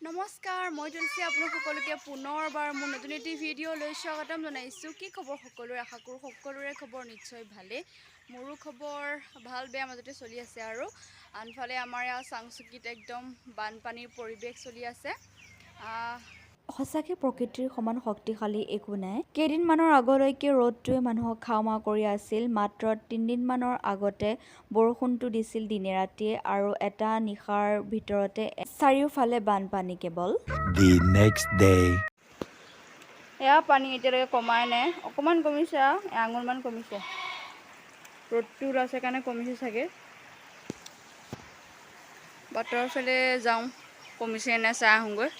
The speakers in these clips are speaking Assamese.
নমস্কাৰ, মই তুলসী আপোনাক সকলোকে পুনৰবাৰ মোৰ নতুন এটি ভিডিঅ'লৈ স্বাগতম জনাইছোঁ। কি খবৰ সকলোৰে? আশা কৰোঁ সকলোৰে খবৰ নিশ্চয় ভালেই। মোৰো খবৰ ভাল বেয়া মাজতে চলি আছে আৰু আনফালে আমাৰ ইয়াত চাংচুকীত একদম বানপানীৰ পৰিৱেশ চলি আছে। সঁচাকৈ প্ৰকৃতিৰ সমান শক্তিশালী একো নাই। কেইদিনমানৰ আগলৈকে ৰ'দটোৱে মানুহক খাও-মাও কৰি আছিল। মাত্ৰ 3 দিনমানৰ আগতে বৰষুণটো দিছিল দিনে ৰাতিয়ে আৰু এটা নিশাৰ ভিতৰতে চাৰিওফালে বানপানী কেৱল। The next day. এয়া পানী এতিয়ালৈকে কমাই নাই, অকণমান কমিছে আৰু আঙুলমান কমিছে। ৰ'দটো ওলাইছে কাৰণে কমিছে চাগে। বাটৰ ফালে যাওঁ, কমিছে নে চাই আহোঁগৈ।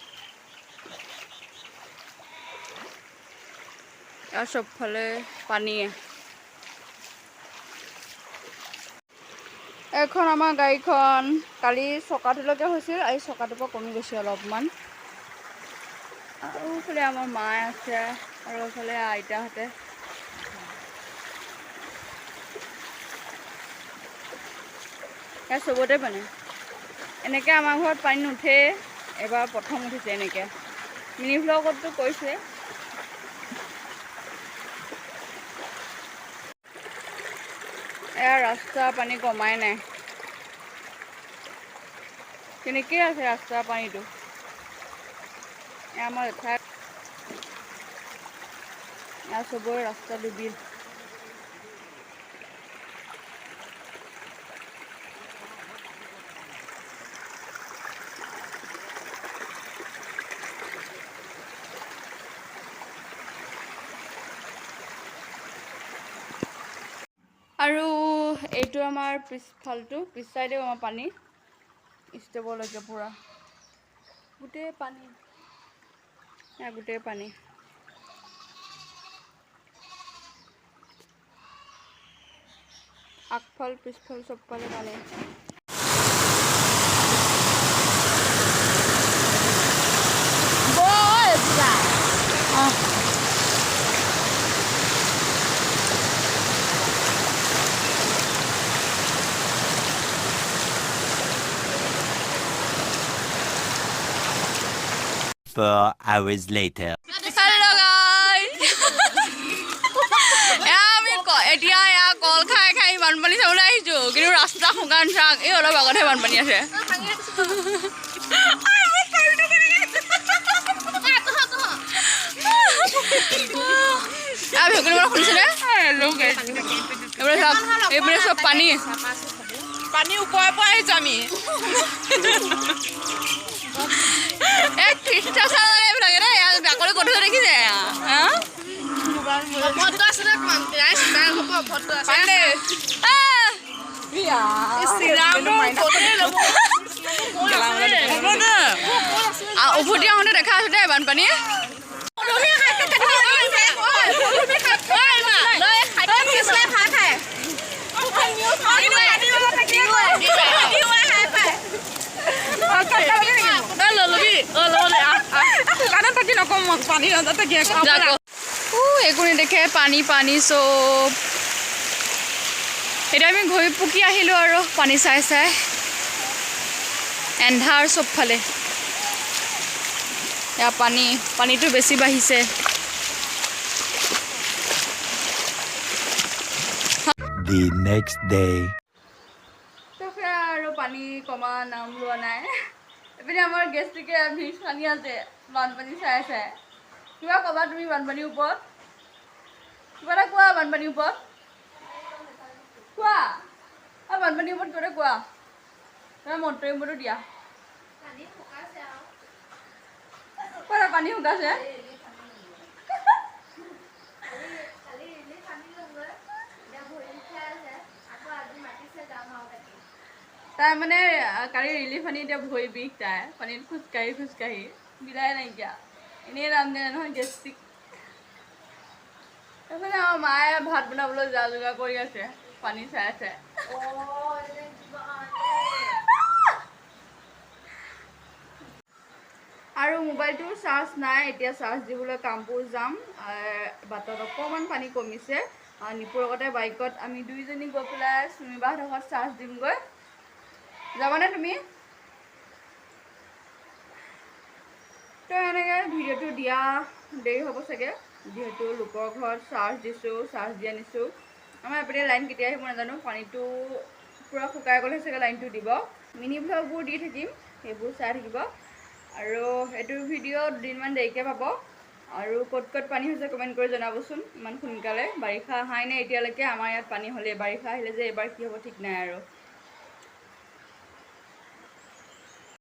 আৰু চবফালে পানীয়ে। এখন আমাৰ গাড়ীখন কালি চকাটোলৈকে হৈছিল, আজি চকাটোৰ পৰা কমি গৈছে অলপমান। আৰু এইফালে আমাৰ মায়ে আছে আৰু এইফালে আইতাহঁতে। ইয়াত চবতে পানী। এনেকৈ আমাৰ ঘৰত পানী নুঠেই, এবাৰ প্ৰথম উঠিছে এনেকৈ। মিনি ব্লগতো কৈছে। এয়া ৰাস্তা পানী কমাই নাই, তেনেকেই আছে ৰাস্তাৰ পানীটো। এয়া আমাৰ এঠাই এয়া চবৰে ৰাস্তা ডুবিল। আৰু এইটো আমাৰ পিছফালটো, পিছ চাইডেও আমাৰ পানী ষ্টেপলৈকে পূৰা গোটেই পানী, গোটেই পানী। আগফাল পিছফাল চবফালে পানী। Four hours later. Hello guys! এতিয়া এয়া কল খাই খাই বানপানী চাবলৈ আহিছোঁ, কিন্তু ৰাস্তা শুকান চাক, এই অলপ আগতহে বানপানী আছে। ভেকুলী বৰষুণ শুনিছেনে? এইবোৰে চব পানী পানী ওপৰে পৰা আহিছোঁ আমি। এই খ্ৰীষ্টাচাৰ এইবিলাকে দেই, বাকলি গধুৰ দেখিছে। উভতি আহোঁতে দেখা আছো দেই বানপানী। একো নেদেখে, পানী পানী চব। এতিয়া আমি ঘূৰি পুকি আহিলোঁ আৰু পানী চাই চাই, এন্ধাৰ চবফালে। এয়া পানীটো বেছি বাঢ়িছে। The next day. আৰু পানী কমা নাম লোৱা নাই। এইপিনে আমাৰ গেষ্ট্ৰিকে ভিজ পানী আছে বানপানী চাই চাই। কিবা ক'বা তুমি বানপানীৰ ওপৰত? কিবা এটা কোৱা বানপানীৰ ওপৰত, কোৱা। বানপানীৰ ওপৰত কিবা এটা কোৱা, তোমাৰ মন্তব্যটো দিয়া। পানী শুকাইছে। তাই মানে কালি ৰিলিফ আনি এতিয়া ভৰি বিষ, তাই পানীত খোজকাঢ়ি খোজকাঢ়ি বিলাই নাইকিয়া, এনেই নাম দিয়ে নহয় গেষ্ট্ৰিক। তাৰপিছত আমাৰ মায়ে ভাত বনাবলৈ যা যোগাৰ কৰি আছে পানী চাই আছে। আৰু মোবাইলটোৰ চাৰ্জ নাই, এতিয়া চাৰ্জ দিবলৈ কামপুৰ যাম। বাটত অকণমান পানী কমিছে, নিপুৰ লগতে বাইকত আমি দুইজনী গৈ পেলাই চুমিবাহঁতৰ ঘৰত চাৰ্জ দিমগৈ। যাবানে তুমি? তো এনেকৈ ভিডিঅ'টো দিয়া দেৰি হ'ব চাগে, যিহেতু লোকৰ ঘৰত চাৰ্জ দিছোঁ, চাৰ্জ দি আনিছোঁ। আমাৰ এপিনে লাইন কেতিয়া আহিব নাজানো, পানীটো পূৰা শুকাই গ'লে চাগে লাইনটো দিব। মিনি ভ্লগবোৰ দি থাকিম, সেইবোৰ চাই থাকিব। আৰু এইটো ভিডিঅ' দুদিনমান দেৰিকৈ পাব। আৰু ক'ত ক'ত পানী হৈছে কমেণ্ট কৰি জনাবচোন ইমান সোনকালে। বাৰিষা অহাই নাই এতিয়ালৈকে, আমাৰ ইয়াত পানী হ'লেই। বাৰিষা আহিলে যে এইবাৰ কি হ'ব ঠিক নাই আৰু।